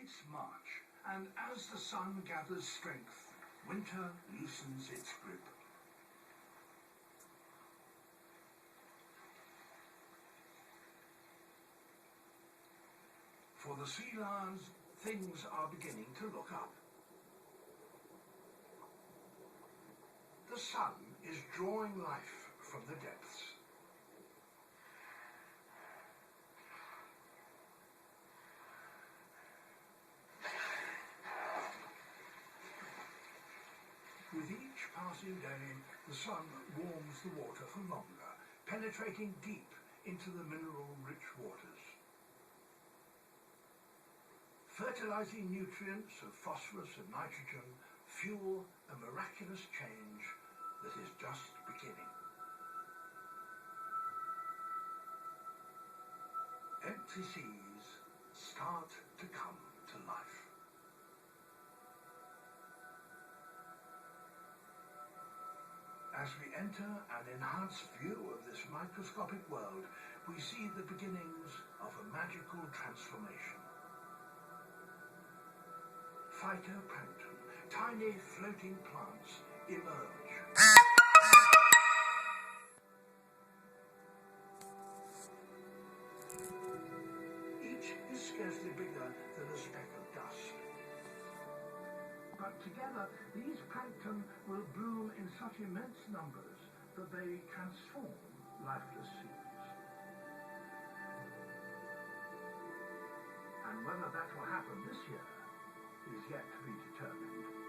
its march, and as the sun gathers strength, winter loosens its grip. For the sea lions, things are beginning to look up. The sun is drawing life from the depths. With each passing day, the sun warms the water for longer, penetrating deep into the mineral-rich waters. Fertilizing nutrients of phosphorus and nitrogen fuel a miraculous change that is just beginning. Empty seas start to come to life. As we enter an enhanced view of this microscopic world, we see the beginnings of a magical transformation. Phytoplankton, tiny floating plants, emerge. Each is scarcely bigger than a speck of dust. But together, these plankton will bloom in such immense numbers that they transform lifeless seas. And whether that will happen this year is yet to be determined.